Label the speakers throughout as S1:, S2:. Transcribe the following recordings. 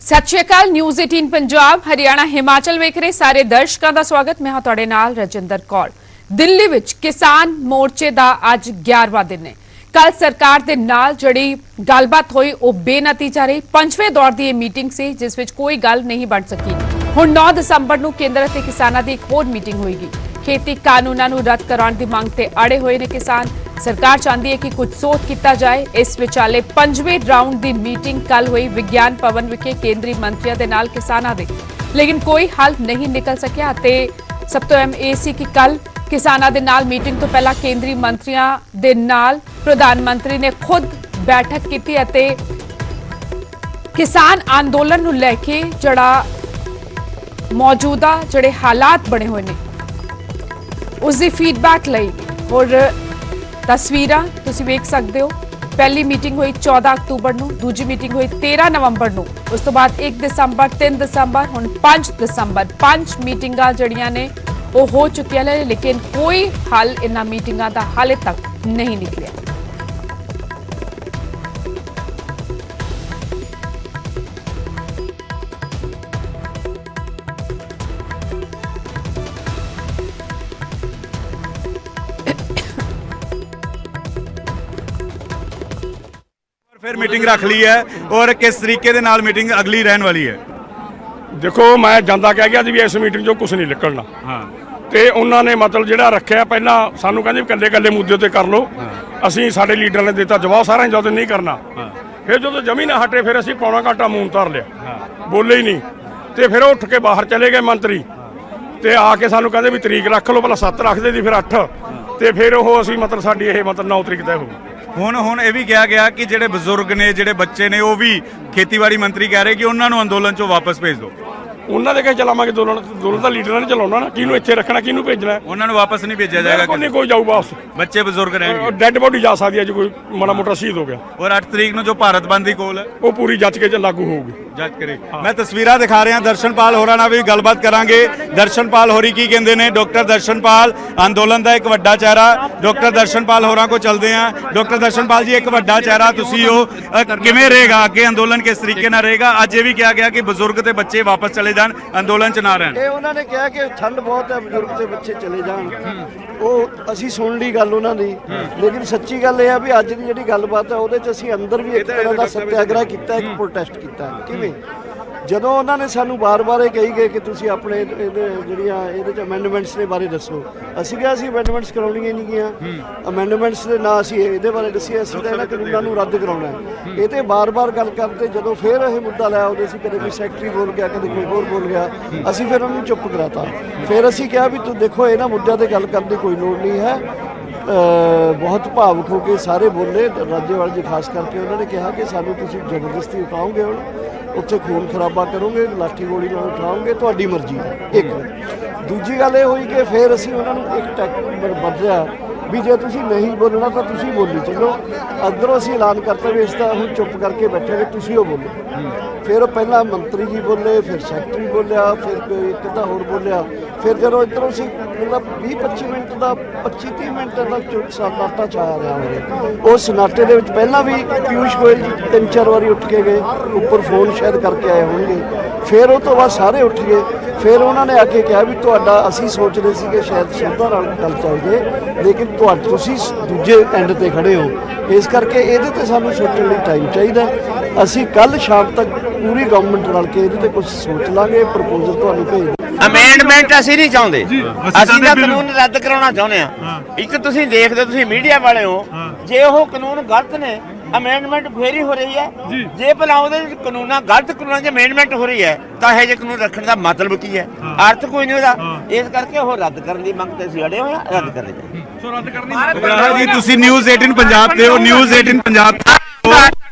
S1: सत श्री अकाल। न्यूज़ 18 पंजाब हरियाणा हिमाचल वेख रहे सारे दर्शकों का स्वागत। मैं हाँ तुहाडे नाल रजिंदर कौर। दिल्ली विच किसान मोर्चे का अज 11वां दिन है। कल सरकार दे नाल जिहड़ी गलबात हुई वो बेनतीजा रही। 5वें दौर की मीटिंग सी जिस विच कोई गल नहीं बन सकी। हुण 9 दसंबर नूं केंद्र अते किसानां दी एक होर मीटिंग होएगी। खेती कानूनां नूं रद्द कराउण दी मंग ते अड़े होए ने किसान। सरकार चाहती है कि कुछ सोच किया जाए। इस विचाले 5वें राउंड की मीटिंग कल हुई विज्ञान भवन विखे केंद्रीय मंत्रियों के नाल किसानां दे, लेकिन कोई हल नहीं निकल सकिया। सब तो अहम यह सी कि कल किसानां दे नाल मीटिंग तो पहला केंद्रीय मंत्रियों दे नाल प्रधानमंत्री ने खुद बैठक की अते किसान आंदोलन नूं लैके जड़ा मौजूदा जड़े हालात बने हुए ने उसकी फीडबैक लई और तस्वीरां तुसीं वेख सकते हो। पहली मीटिंग हुई 14 अक्तूबर नूं, दूजी मीटिंग हुई 13 नवंबर नूं, उस तो बाद 1 दिसंबर 3 दिसंबर हुण 5 दिसंबर 5 मीटिंगां जड़ियां ने वो हो चुकियां ने, लेकिन कोई हल इन्हां मीटिंगां दा हाले तक नहीं निकलिया।
S2: फिर मीटिंग रख ली है और किस तरीके दे नाल मीटिंग अगली रहने वाली है।
S3: देखो मैं ਜਾਂਦਾ ਕਹਿ ਗਿਆ ਸੀ ਵੀ ਇਸ ਮੀਟਿੰਗ ਚੋਂ ਕੁਝ ਨਹੀਂ ਨਿਕਲਣਾ।
S2: ਹਾਂ
S3: ਤੇ ਉਹਨਾਂ ਨੇ ਮਤਲਬ ਜਿਹੜਾ ਰੱਖਿਆ ਪਹਿਲਾਂ ਸਾਨੂੰ ਕਹਿੰਦੇ ਕੱਲੇ ਕੱਲੇ ਮੁੱਦੇ ਤੇ ਕਰ ਲਓ। ਅਸੀਂ ਸਾਡੇ ਲੀਡਰ ਨੇ ਦਿੱਤਾ ਜਵਾਬ ਸਾਰਾ ਜਦੋਂ ਨਹੀਂ ਕਰਨਾ। ਫਿਰ ਜਦੋਂ ਜਮੀ ਨਾ ਹਟੇ ਫਿਰ ਅਸੀਂ ਪੌਣਾ ਘੰਟਾ ਮੂੰਹ ਧਰ ਲਿਆ, ਬੋਲੇ ਹੀ ਨਹੀਂ। ਤੇ ਫਿਰ ਉਹ ਉੱਠ ਕੇ ਬਾਹਰ ਚਲੇ ਗਏ ਮੰਤਰੀ ਤੇ ਆ ਕੇ ਸਾਨੂੰ ਕਹਿੰਦੇ ਵੀ ਤਰੀਕ ਰੱਖ ਲਓ, ਪਹਿਲਾਂ 7 ਰੱਖਦੇ ਸੀ ਫਿਰ 8 ਤੇ ਫਿਰ ਉਹ ਅਸੀਂ ਮਤਲਬ ਸਾਡੀ ਇਹ ਮਤਲਬ 9 ਤਰੀਕ ਤੈਅ ਹੋ ਗਈ।
S2: ਹੁਣ ਇਹ ਵੀ ਕਿਹਾ ਗਿਆ ਕਿ ਜਿਹੜੇ ਬਜ਼ੁਰਗ ਨੇ ਜਿਹੜੇ ਬੱਚੇ ਨੇ ਉਹ ਵੀ ਖੇਤੀਬਾੜੀ ਮੰਤਰੀ ਕਹਿ ਰਹੇ ਕਿ ਉਹਨਾਂ ਨੂੰ ਅੰਦੋਲਨ ਚੋਂ ਵਾਪਸ ਭੇਜ ਦਿਓ।
S3: ਉਹਨਾਂ ਦੇ ਕੇ ਚਲਾਵਾਂਗੇ ਅੰਦੋਲਨ ਦਾ ਲੀਡਰਾਂ ਨੇ ਚਲਾਉਣਾ ਨਾ, ਕਿਹਨੂੰ ਇੱਥੇ ਰੱਖਣਾ ਕਿਹਨੂੰ ਭੇਜਣਾ।
S2: ਉਹਨਾਂ ਨੂੰ ਵਾਪਸ ਨਹੀਂ ਭੇਜਿਆ ਜਾਏਗਾ।
S3: ਕੋਈ ਜਾਊ ਵਾਪਸ,
S2: ਬੱਚੇ ਬਜ਼ੁਰਗ ਰਹਿਣਗੇ।
S3: ਡੈੱਡ ਬੋਡੀ ਜਾ ਸਕਦੀ ਹੈ ਜੇ ਕੋਈ ਮਾੜਾ ਮੋਟਾ ਸ਼ਹੀਦ ਹੋ ਗਿਆ।
S2: ਔਰ 8 ਤਰੀਕ ਨੂੰ ਜੋ ਭਾਰਤ ਬੰਦ ਦੀ ਕੋਲ ਹੈ
S3: ਉਹ ਪੂਰੀ ਜੱਜ ਕੇ ਲਾਗੂ ਹੋਊਗੀ।
S2: ਜੱਜ ਕਰੇ। ਮੈਂ ਤਸਵੀਰਾਂ ਦਿਖਾ ਰਿਹਾ ਦਰਸ਼ਨਪਾਲ ਹੋਰਾਂ ਨਾਲ ਵੀ ਗੱਲਬਾਤ ਕਰਾਂਗੇ। ਦਰਸ਼ਨਪਾਲ ਹੋਰੀ ਕੀ ਕਹਿੰਦੇ ਨੇ। ਡਾਕਟਰ ਦਰਸ਼ਨਪਾਲ ਅੰਦੋਲਨ ਦਾ ਇੱਕ ਵੱਡਾ ਚਿਹਰਾ। ਡਾਕਟਰ ਦਰਸ਼ਨਪਾਲ ਹੋਰਾਂ ਕੋ ਚਲਦੇ ਆ। ਡਾਕਟਰ ਦਰਸ਼ਨਪਾਲ ਜੀ ਇੱਕ ਵੱਡਾ ਚਿਹਰਾ ਤੁਸੀਂ ਹੋ, ਕਿਵੇਂ ਰਹੇਗਾ ਅੱਗੇ ਅੰਦੋਲਨ, ਕਿਸ ਤਰੀਕੇ ਨਾਲ ਰਹੇਗਾ? ਅੱਜ ਇਹ ਵੀ ਕਿਹਾ ਗਿਆ ਕਿ ਬਜ਼ੁਰਗ ਤੇ ਬੱਚੇ ਵਾਪਸ ਚਲੇ ਜਾਣ, ਅੰਦੋਲਨ ਚ ਨਾ ਰਹਿਣ।
S4: ਇਹ ਉਹਨਾਂ ਨੇ ਕਿਹਾ ਕਿ ਠੰਡ ਬਹੁਤ ਹੈ, ਬਜ਼ੁਰਗ ਤੇ ਬੱਚੇ ਚਲੇ ਜਾਣ। ਉਹ ਅਸੀਂ ਸੁਣ ਲਈ ਗੱਲ ਉਹਨਾਂ ਦੀ, ਲੇਕਿਨ ਸੱਚੀ ਗੱਲ ਇਹ ਆ ਵੀ ਅੱਜ ਦੀ ਜਿਹੜੀ ਗੱਲਬਾਤ ਹੈ ਉਹਦੇ 'ਚ ਅਸੀਂ ਅੰਦਰ ਵੀ ਇੱਕ ਤਰ੍ਹਾਂ ਦਾ ਸੱਤਿਆਗ੍ਰਹਿ ਕੀਤਾ, ਇੱਕ ਪ੍ਰੋਟੈਸਟ ਕੀਤਾ। ਕਿਵੇਂ? ਜਦੋਂ ਉਹਨਾਂ ਨੇ ਸਾਨੂੰ ਵਾਰ-ਵਾਰ ਇਹ ਕਹੀ ਗਏ ਕਿ ਤੁਸੀਂ ਆਪਣੇ ਇਹਦੇ 'ਚ ਅਮੈਂਡਮੈਂਟਸ ਦੇ ਬਾਰੇ ਦੱਸੋ, ਅਸੀਂ ਕਿਹਾ ਅਸੀਂ ਅਮੈਂਡਮੈਂਟਸ ਕਰਾਉਣੀਆਂ ਹੀ ਨਹੀਂ ਗਈਆਂ। ਅਮੈਂਡਮੈਂਟਸ ਦੇ ਨਾ ਅਸੀਂ ਇਹਦੇ ਬਾਰੇ ਦੱਸਿਆ, ਅਸੀਂ ਤਾਂ ਇਹਨਾਂ ਕਾਨੂੰਨਾਂ ਨੂੰ ਰੱਦ ਕਰਾਉਣਾ। ਇਹ ਤੇ ਬਾਰ-ਬਾਰ ਗੱਲ ਕਰਦੇ ਜਦੋਂ ਫਿਰ ਇਹ ਮੁੱਦਾ ਲਿਆ ਉਹਦੇ ਸੀ, ਕਦੇ ਕੋਈ ਸੈਕਟਰੀ ਬੋਲ ਗਿਆ, ਕਦੇ ਕੋਈ ਹੋਰ ਬੋਲ ਗਿਆ, ਅਸੀਂ ਫਿਰ ਉਹਨੂੰ ਚੁੱਪ ਕਰਾਤਾ। ਫਿਰ ਅਸੀਂ ਕਿਹਾ ਵੀ ਤੂੰ ਦੇਖੋ ਇਹਨਾਂ ਮੁੱਦਿਆਂ 'ਤੇ ਗੱਲ ਕਰਨ ਦੀ ਕੋਈ ਲੋੜ ਨਹੀਂ ਹੈ। ਬਹੁਤ ਭਾਵੁਕ ਹੋ ਕੇ ਸਾਰੇ ਬੋਲੇ, ਰਾਜੇਵਾਲ ਜੀ ਖਾਸ ਕਰਕੇ ਉਹਨਾਂ ਨੇ ਕਿਹਾ ਕਿ ਸਾਨੂੰ ਤੁਸੀਂ ਜ਼ਬਰਦਸਤੀ ਉਠਾਓਗੇ, ਹੁਣ ਉੱਥੇ ਖੂਨ ਖਰਾਬਾ ਕਰੋਗੇ, ਲਾਠੀ ਗੋਲੀ ਨਾਲ ਉਠਾਓਗੇ, ਤੁਹਾਡੀ ਮਰਜ਼ੀ ਹੈ। ਇੱਕ ਦੂਜੀ ਗੱਲ ਇਹ ਹੋਈ ਕਿ ਫਿਰ ਅਸੀਂ ਉਹਨਾਂ ਨੂੰ ਇੱਕ ਟੈਕ ਬਦਲਿਆ ਵੀ ਜੇ ਤੁਸੀਂ ਨਹੀਂ ਬੋਲਣਾ ਤਾਂ ਤੁਸੀਂ ਬੋਲੀ ਚੱਲੋ। ਅੰਦਰੋਂ ਅਸੀਂ ਐਲਾਨ ਕਰਤਾ ਵੀ ਇਸ ਦਾ ਹੁਣ ਚੁੱਪ ਕਰਕੇ ਬੈਠੇ ਤੁਸੀਂ ਉਹ ਬੋਲੋ। ਫਿਰ ਉਹ ਪਹਿਲਾਂ ਮੰਤਰੀ ਜੀ ਬੋਲੇ, ਫਿਰ ਸੈਕਟਰੀ ਬੋਲਿਆ, ਫਿਰ ਕੋਈ ਇੱਕ ਅੱਧਾ ਹੋਰ ਬੋਲਿਆ। ਫਿਰ ਜਦੋਂ ਇੱਧਰੋਂ ਅਸੀਂ ਮਤਲਬ 20-25 ਮਿੰਟ ਦਾ 25-30 ਮਿੰਟ ਤੱਕ ਸਨਾਟਾ ਛਾਇਆ ਰਿਹਾ ਹੋਵੇ। ਉਹ ਸਨਾਟੇ ਦੇ ਵਿੱਚ ਪਹਿਲਾਂ ਵੀ ਪਿਊਸ਼ ਗੋਇਲ ਜੀ 3-4 ਵਾਰੀ ਉੱਠ ਕੇ ਗਏ, ਉੱਪਰ ਫੋਨ ਸ਼ਾਇਦ ਕਰਕੇ ਆਏ ਹੋਣਗੇ। ਫਿਰ ਉਹ ਤੋਂ ਬਾਅਦ ਸਾਰੇ ਉੱਠ ਗਏ। ਫਿਰ ਉਹਨਾਂ ਨੇ ਆ ਕੇ ਕਿਹਾ ਵੀ ਤੁਹਾਡਾ ਅਸੀਂ ਸੋਚਦੇ ਸੀ ਕਿ ਸ਼ਾਇਦ ਸ਼ਰਧਾ ਨਾਲ ਗੱਲ ਚੱਲ ਜੇ, ਲੇਕਿਨ ਤੁਸੀਂ ਦੂਜੇ ਐਂਡ ਤੇ ਖੜੇ ਹੋ, ਇਸ ਕਰਕੇ ਇਹਦੇ ਤੇ ਸਾਨੂੰ ਸੋਚਣ ਲਈ ਟਾਈਮ ਚਾਹੀਦਾ। ਅਸੀਂ ਕੱਲ ਸ਼ਾਮ ਤੱਕ ਪੂਰੀ ਗਵਰਨਮੈਂਟ ਰਲ ਕੇ ਇਹਦੇ ਤੇ ਕੁਝ ਸੋਚ ਲਾਂਗੇ, ਪ੍ਰਪੋਜ਼ਲ ਤੁਹਾਨੂੰ ਭੇਜ।
S5: ਅਮੈਂਡਮੈਂਟ ਅਸੀਂ ਨਹੀਂ ਚਾਹੁੰਦੇ, ਅਸੀਂ ਤਾਂ ਕਾਨੂੰਨ ਰੱਦ ਕਰਾਉਣਾ ਚਾਹੁੰਦੇ ਆ। ਇੱਕ ਤੁਸੀਂ ਦੇਖਦੇ, ਤੁਸੀਂ ਮੀਡੀਆ ਵਾਲੇ ਹੋ, ਜੇ ਉਹ ਕਾਨੂੰਨ ਗਲਤ ਨੇ ਅਮੈਂਡਮੈਂਟ ਫੇਰ ਹੀ ਹੋ ਰਹੀ ਹੈ। ਜੇ ਭਲਾ ਉਹਦੇ ਕਾਨੂੰਨਾਂ ਗਲਤ ਕਾਨੂੰਨਾਂ 'ਚ ਅਮੈਂਡਮੈਂਟ ਹੋ ਰਹੀ ਹੈ ਤਾਂ ਇਹ ਜਿਹੇ ਕਾਨੂੰਨ ਰੱਖਣ ਦਾ ਮਤਲਬ ਕੀ ਹੈ? ਅਰਥ ਕੋਈ ਨਹੀਂ ਉਹਦਾ। ਇਸ ਕਰਕੇ ਉਹ ਰੱਦ ਕਰਨ ਦੀ ਮੰਗ ਤੇ ਅਸੀਂ ਅੜੇ ਹੋਏ ਆ, ਰੱਦ ਕਰਨੇ ਚਾਹੀਦੇ।
S2: ਸੋ ਰੱਦ ਕਰਨੀ। ਜੀ ਤੁਸੀਂ ਨਿਊਜ਼ 18 ਪੰਜਾਬ ਤੇ ਹੋ, ਨਿਊਜ਼ 18 ਪੰਜਾਬ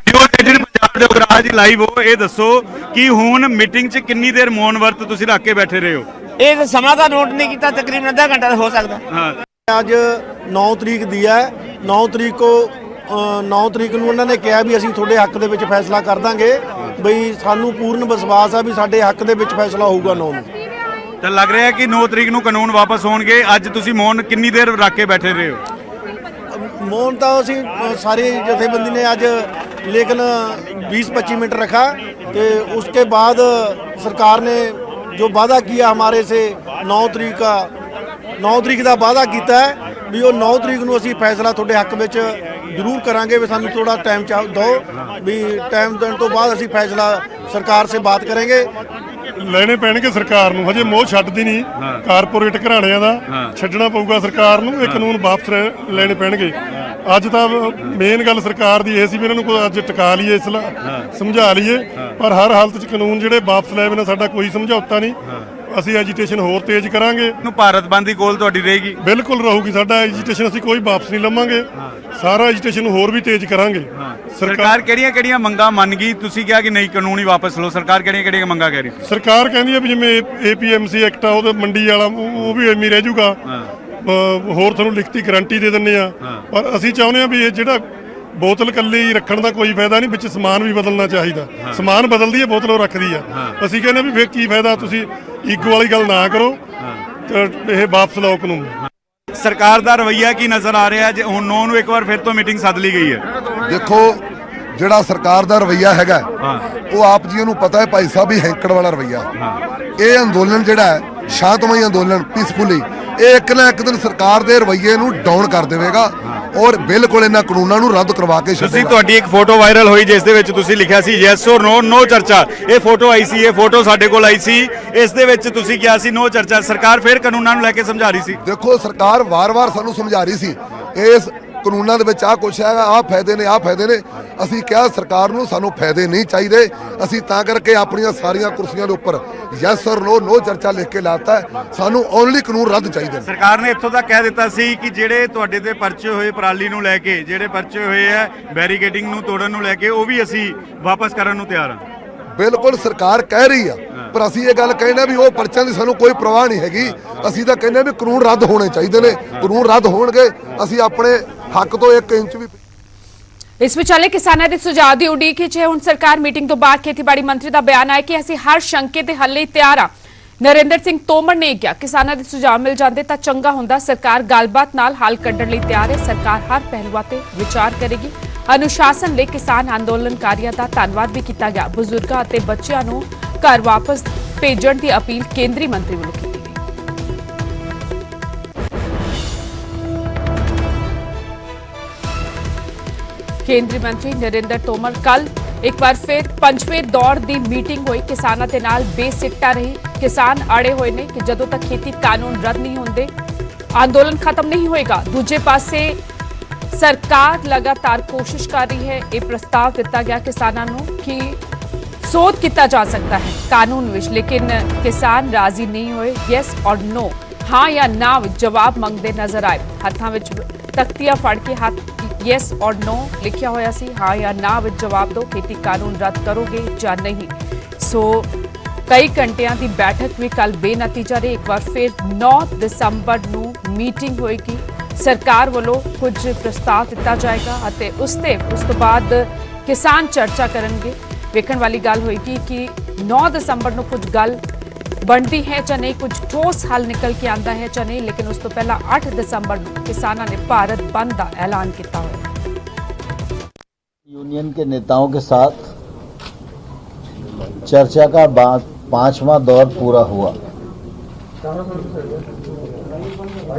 S2: ਦੇ ਉਗਰਾਹ ਜੀ ਲਾਈਵ ਹੋ। ਇਹ ਦੱਸੋ ਕਿ ਹੁਣ ਮੀਟਿੰਗ 'ਚ ਕਿੰਨੀ ਦੇਰ ਮੌਨ ਵਰਤ ਤੁਸੀਂ ਰੱਖ ਕੇ ਬੈਠੇ ਰਹੇ ਹੋ?
S5: ਇਹ ਸਮਾਂ ਤਾਂ ਨੋਟ ਨਹੀਂ ਕੀਤਾ, ਤਕਰੀਬਨ ਅੱਧਾ ਘੰਟਾ ਹੋ ਸਕਦਾ।
S6: ਅੱਜ 9 ਤਰੀਕ ਦੀ ਹੈ। 9 ਤਰੀਕ ਨੂੰ ਉਹਨਾਂ ਨੇ ਕਿਹਾ ਵੀ ਅਸੀਂ ਤੁਹਾਡੇ ਹੱਕ ਦੇ ਵਿੱਚ ਫੈਸਲਾ ਕਰ ਦਾਂਗੇ। ਬਈ ਸਾਨੂੰ ਪੂਰਨ ਵਿਸ਼ਵਾਸ ਆ ਵੀ ਸਾਡੇ ਹੱਕ ਦੇ ਵਿੱਚ ਫੈਸਲਾ ਹੋਊਗਾ 9 ਨੂੰ।
S2: ਤਾਂ ਲੱਗ ਰਿਹਾ ਕਿ 9 ਤਰੀਕ ਨੂੰ ਕਾਨੂੰਨ ਵਾਪਸ ਹੋਣਗੇ। ਅੱਜ ਤੁਸੀਂ ਮੌਨ ਕਿੰਨੀ ਦੇਰ ਰੱਖ ਕੇ ਬੈਠੇ ਰਹੇ ਹੋ?
S6: ਮੌਨ ਤਾਂ ਅਸੀਂ ਸਾਰੇ ਜਥੇਬੰਦੀ ਨੇ ਅੱਜ लेकिन 20-25 मिनट रखा तो उसके बाद सरकार ने जो वादा किया हमारे से 9 तरीक का वादा किया है भी वो 9 तरीक ਨੂੰ ਅਸੀਂ ਫੈਸਲਾ ਤੁਹਾਡੇ ਹੱਕ ਵਿੱਚ ਜ਼ਰੂਰ ਕਰਾਂਗੇ ਵੀ ਸਾਨੂੰ ਥੋੜਾ ਟਾਈਮ ਦਿਓ ਵੀ ਟਾਈਮ ਦੇਣ ਤੋਂ ਬਾਅਦ ਅਸੀਂ ਫੈਸਲਾ ਸਰਕਾਰ ਸੇ ਬਾਤ ਕਰਾਂਗੇ।
S7: ਲੈਣੇ ਪੈਣਗੇ ਸਰਕਾਰ ਨੂੰ, ਹਜੇ ਮੋਹ ਛੱਡਦੀ ਨਹੀਂ ਕਾਰਪੋਰੇਟ ਘਰਾਣਿਆਂ ਦਾ, ਛੱਡਣਾ ਪਊਗਾ ਸਰਕਾਰ ਨੂੰ, ਇਹ ਕਾਨੂੰਨ ਵਾਪਸ ਲੈਣੇ ਪੈਣਗੇ। ਅੱਜ ਤਾਂ ਮੇਨ ਗੱਲ ਸਰਕਾਰ ਦੀ ਇਹ ਸੀ ਵੀ ਇਹਨਾਂ ਨੂੰ ਕੋਈ ਅੱਜ ਟਿਕਾ ਲਈਏ, ਸਮਝਾ ਲਈਏ, ਪਰ ਹਰ ਹਾਲਤ 'ਚ ਕਾਨੂੰਨ ਜਿਹੜੇ ਵਾਪਸ ਲੈ ਬਿਨਾਂ ਸਾਡਾ ਕੋਈ ਸਮਝੌਤਾ ਨਹੀਂ। ਅਸੀਂ ਐਜੀਟੇਸ਼ਨ ਹੋਰ ਤੇਜ਼ ਕਰਾਂਗੇ।
S2: ਨੂੰ ਭਾਰਤ ਬੰਦ ਦੀ ਕੋਲ ਤੁਹਾਡੀ ਰਹੇਗੀ?
S7: ਬਿਲਕੁਲ ਰਹੂਗੀ। ਸਾਡਾ ਐਜੀਟੇਸ਼ਨ ਅਸੀਂ ਕੋਈ ਵਾਪਸ ਨਹੀਂ ਲਵਾਂਗੇ, ਸਾਰਾ ਐਜੀਟੇਸ਼ਨ ਹੋਰ ਵੀ ਤੇਜ਼ ਕਰਾਂਗੇ।
S2: ਸਰਕਾਰ ਕਿਹੜੀਆਂ ਮੰਗਾਂ ਮੰਨ ਗਈ? ਤੁਸੀਂ ਕਿਹਾ ਕਿ ਨਹੀਂ ਕਾਨੂੰਨ ਹੀ ਵਾਪਸ ਲਓ, ਸਰਕਾਰ ਕਿਹੜੀਆਂ ਮੰਗਾਂ ਕਹਿ ਰਹੀ?
S7: ਸਰਕਾਰ ਕਹਿੰਦੀ ਹੈ ਵੀ ਜਿਵੇਂ APMC ਐਕਟ ਆ ਉਹਦੇ ਮੰਡੀ ਵਾਲਾ ਉਹ ਵੀ ਐਵੇਂ ਰਹਿ ਜਾਊਗਾ, ਹੋਰ ਤੁਹਾਨੂੰ ਲਿਖਤੀ ਗਾਰੰਟੀ ਦੇ ਦਿੰਨੇ ਆ। ਪਰ ਅਸੀਂ ਚਾਹੁੰਦੇ ਆ ਵੀ ਇਹ ਜਿਹੜਾ ਬੋਤਲ ਇਕੱਲੀ ਰੱਖਣ ਦਾ ਕੋਈ ਫਾਇਦਾ ਨਹੀਂ, ਵਿੱਚ ਸਮਾਨ ਵੀ ਬਦਲਣਾ ਚਾਹੀਦਾ। ਸਮਾਨ ਬਦਲਦੀ ਹੈ, ਬੋਤਲ ਉਹ ਰੱਖਦੀ ਆ। ਅਸੀਂ ਕਹਿੰਦੇ ਵੀ ਫਿਰ ਕੀ ਫਾਇਦਾ, ਤੁਸੀਂ ਈਗੋ ਵਾਲੀ ਗੱਲ ਨਾ ਕਰੋ ਤੇ ਇਹ ਵਾਪਸ ਲਓ ਕਾਨੂੰਨ।
S2: ਸਰਕਾਰ ਦਾ ਰਵੱਈਆ ਕੀ ਨਜ਼ਰ ਆ ਰਿਹਾ ਜੇ ਹੁਣ 9 ਨੂੰ ਇੱਕ ਵਾਰ ਫਿਰ ਤੋਂ ਮੀਟਿੰਗ ਸੱਦ ਲਈ ਗਈ ਹੈ?
S8: ਦੇਖੋ ਜਿਹੜਾ ਸਰਕਾਰ ਦਾ ਰਵੱਈਆ ਹੈਗਾ ਉਹ ਆਪ ਜੀ ਨੂੰ ਪਤਾ ਹੈ ਭਾਈ ਸਾਹਿਬ ਵੀ ਹੈਂਕੜ ਵਾਲਾ ਰਵੱਈਆ। ਇਹ ਅੰਦੋਲਨ ਜਿਹੜਾ ਹੈ ਸ਼ਾਂਤਮਈ ਅੰਦੋਲਨ ਪੀਸਫੁਲੀ, ਇਹ ਇੱਕ ਨਾ ਇੱਕ ਦਿਨ ਸਰਕਾਰ ਦੇ ਰਵੱਈਏ ਨੂੰ ਡਾਊਨ ਕਰ ਦੇਵੇਗਾ ਔਰ ਬਿਲਕੁਲ ਇਹਨਾਂ ਕਾਨੂੰਨਾਂ ਨੂੰ ਰੱਦ ਕਰਵਾ ਕੇ
S2: ਤੁਸੀਂ ਤੁਹਾਡੀ ਇੱਕ ਫੋਟੋ ਵਾਇਰਲ ਹੋਈ ਜਿਸ ਦੇ ਵਿੱਚ ਤੁਸੀਂ ਲਿਖਿਆ ਸੀ ਯੈਸ ਔਰ ਨੋ, ਨੋ ਚਰਚਾ। ਇਹ ਫੋਟੋ ਆਈ ਸੀ, ਇਹ ਫੋਟੋ ਸਾਡੇ ਕੋਲ ਆਈ ਸੀ, ਇਸ ਦੇ ਵਿੱਚ ਤੁਸੀਂ ਕਿਹਾ ਸੀ ਨੋ ਚਰਚਾ। ਸਰਕਾਰ ਫਿਰ ਕਾਨੂੰਨਾਂ ਨੂੰ ਲੈ ਕੇ ਸਮਝਾ ਰਹੀ ਸੀ।
S8: ਦੇਖੋ ਸਰਕਾਰ ਵਾਰ-ਵਾਰ ਸਾਨੂੰ ਸਮਝਾ ਰਹੀ ਸੀ ਇਸ ਕਾਨੂੰਨਾਂ ਦੇ ਵਿੱਚ ਆਹ ਕੁਛ ਹੈਗਾ, ਆਹ ਫਾਇਦੇ ਨੇ, ਆਹ ਫਾਇਦੇ ਨੇ। ਅਸੀਂ ਕਿਹਾ ਸਰਕਾਰ ਨੂੰ ਸਾਨੂੰ ਫਾਇਦੇ ਨਹੀਂ ਚਾਹੀਦੇ, ਅਸੀਂ ਤਾਂ ਕਰਕੇ ਆਪਣੀਆਂ ਸਾਰੀਆਂ ਕੁਰਸੀਆਂ ਦੇ ਉੱਪਰ ਯੈਸ ਔਰ ਨੋ, ਨੋ ਚਰਚਾ ਲਿਖ ਕੇ ਲਾਤਾ। ਸਾਨੂੰ ਓਨਲੀ ਕਾਨੂੰਨ ਰੱਦ ਚਾਹੀਦੇ ਨੇ।
S2: ਸਰਕਾਰ ਨੇ ਇੱਥੋਂ ਤੱਕ ਕਹਿ ਦਿੱਤਾ ਸੀ ਕਿ ਜਿਹੜੇ ਤੁਹਾਡੇ ਤੇ ਪਰਚੇ ਹੋਏ ਪਰਾਲੀ ਨੂੰ ਲੈ ਕੇ, ਜਿਹੜੇ ਪਰਚੇ ਹੋਏ ਆ ਬੈਰੀਕੇਡਿੰਗ ਨੂੰ ਤੋੜਨ ਨੂੰ ਲੈ ਕੇ, ਉਹ ਵੀ ਅਸੀਂ ਵਾਪਸ ਕਰਨ ਨੂੰ ਤਿਆਰ ਹਾਂ।
S8: ਬਿਲਕੁਲ ਸਰਕਾਰ ਕਹਿ ਰਹੀ ਆ, ਪਰ ਅਸੀਂ ਇਹ ਗੱਲ ਕਹਿੰਦੇ ਵੀ ਉਹ ਪਰਚਿਆਂ ਦੀ ਸਾਨੂੰ ਕੋਈ ਪਰਵਾਹ ਨਹੀਂ ਹੈਗੀ। ਅਸੀਂ ਤਾਂ ਕਹਿੰਦੇ ਵੀ ਕਾਨੂੰਨ ਰੱਦ ਹੋਣੇ ਚਾਹੀਦੇ ਨੇ। ਕਾਨੂੰਨ ਰੱਦ ਹੋਣਗੇ ਅਸੀਂ ਆਪਣੇ ਹੱਕ ਤੋਂ 1 ਇੰਚ ਵੀ।
S1: ਇਸ ਵਿਚਾਲੇ ਕਿਸਾਨਾਂ ਦੇ ਸੁਝਾਅ ਦੀ ਉਡੀਕ ਵਿੱਚ ਹੁਣ ਸਰਕਾਰ ਮੀਟਿੰਗ ਤੋਂ ਬਾਅਦ ਖੇਤੀਬਾੜੀ ਮੰਤਰੀ ਦਾ ਬਿਆਨ ਆਇਆ ਕਿ ਅਸੀਂ ਹਰ ਸ਼ੰਕੇ ਦੇ ਹੱਲ ਲਈ ਤਿਆਰ ਹਾਂ। ਨਰਿੰਦਰ ਸਿੰਘ ਤੋਮਰ ਨੇ ਕਿਹਾ ਕਿਸਾਨਾਂ ਦੇ ਸੁਝਾਅ ਮਿਲ ਜਾਂਦੇ ਤਾਂ ਚੰਗਾ ਹੁੰਦਾ। ਸਰਕਾਰ ਗੱਲਬਾਤ ਨਾਲ ਹੱਲ ਕੱਢਣ ਲਈ ਤਿਆਰ ਹੈ। ਸਰਕਾਰ ਹਰ ਪਹਿਲੂਆਂ ਤੇ ਵਿਚਾਰ ਕਰੇਗੀ। ਅਨੁਸ਼ਾਸਨ ਲਈ ਕਿਸਾਨ ਅੰਦੋਲਨਕਾਰੀਆਂ ਦਾ ਧੰਨਵਾਦ ਵੀ ਕੀਤਾ ਗਿਆ। ਬਜ਼ੁਰਗਾਂ ਅਤੇ ਬੱਚਿਆਂ ਨੂੰ ਘਰ ਵਾਪਸ ਭੇਜਣ ਦੀ ਅਪੀਲ ਕੇਂਦਰੀ ਮੰਤਰੀ ਵੱਲੋਂ ਕੀਤੀ ਗਈ। ਕੇਂਦਰੀ ਮੰਤਰੀ ਨਰਿੰਦਰ ਤੋਮਰ ਕੱਲ ਇੱਕ ਵਾਰ ਫਿਰ 5ਵੇਂ ਦੌਰ ਦੀ ਮੀਟਿੰਗ ਹੋਈ। ਕਿਸਾਨਾਂ ਦੇ ਨਾਲ ਬੇਸਿੱਟਾ ਰਹੀ। ਕਿਸਾਨ ਅੜੇ ਹੋਏ ਨੇ ਕਿ ਜਦੋਂ ਤੱਕ ਖੇਤੀ ਕਾਨੂੰਨ ਰੱਦ ਨਹੀਂ ਹੁੰਦੇ ਅੰਦੋਲਨ ਖਤਮ ਨਹੀਂ ਹੋਏਗਾ। ਦੂਜੇ ਪਾਸੇ ਸਰਕਾਰ ਲਗਾਤਾਰ ਕੋਸ਼ਿਸ਼ ਕਰ ਰਹੀ ਹੈ। ਇਹ ਪ੍ਰਸਤਾਵ ਦਿੱਤਾ ਗਿਆ ਕਿਸਾਨਾਂ ਨੂੰ ਕਿ ਸੋਧ ਕੀਤਾ ਜਾ ਸਕਦਾ ਹੈ ਕਾਨੂੰਨ ਵਿੱਚ, ਲੇਕਿਨ ਕਿਸਾਨ ਰਾਜ਼ੀ ਨਹੀਂ ਹੋਏ। ਯੈਸ ਔਰ ਨੋ, ਹਾਂ ਜਾਂ ਨਾ ਵਿੱਚ ਜਵਾਬ ਮੰਗਦੇ ਨਜ਼ਰ ਆਏ। ਹੱਥਾਂ ਵਿੱਚ ਤਖਤੀਆਂ ਫੜ ਕੇ ਯੈਸ ਔਰ ਨੋ ਲਿਖਿਆ ਹੋਇਆ ਸੀ। ਹਾਂ ਜਾਂ ਨਾ ਵਿੱਚ ਜਵਾਬ ਦਿਓ, ਖੇਤੀ ਕਾਨੂੰਨ ਰੱਦ ਕਰੋਗੇ ਜਾਂ ਨਹੀਂ। ਸੋ ਕਈ ਘੰਟਿਆਂ ਦੀ ਬੈਠਕ ਵੀ ਕੱਲ ਬੇਨਤੀਜਾ ਰਹੀ। ਇੱਕ ਵਾਰ ਫਿਰ 9 ਦਸੰਬਰ ਨੂੰ ਮੀਟਿੰਗ ਹੋਏਗੀ। ਸਰਕਾਰ ਵੱਲੋਂ ਕੁਝ ਪ੍ਰਸਤਾਵ ਦਿੱਤਾ ਜਾਏਗਾ ਅਤੇ ਉਸ ਤੋਂ ਬਾਅਦ ਕਿਸਾਨ ਚਰਚਾ ਕਰਨਗੇ। ਵੇਖਣ ਵਾਲੀ ਗੱਲ ਹੋਏਗੀ ਕਿ 9 ਦਸੰਬਰ ਨੂੰ ਕੁਝ ਗੱਲ ਬਣਦੀ ਹੈ ਜਾਂ ਨਹੀਂ, ਕੁਝ ਠੋਸ ਹੱਲ ਨਿਕਲ ਕੇ ਆਂਦਾ ਹੈ ਜਾਂ ਨਹੀਂ। ਲੇਕਿन ਉਸ ਤੋਂ ਪਹਿਲਾਂ 8 ਦਸੰबर ਨੂੰ किसानों ने भारत बंद का ऐलान किया है।
S9: यूनियन के नेताओं के साथ चर्चा का 5वां दौर पूरा हुआ।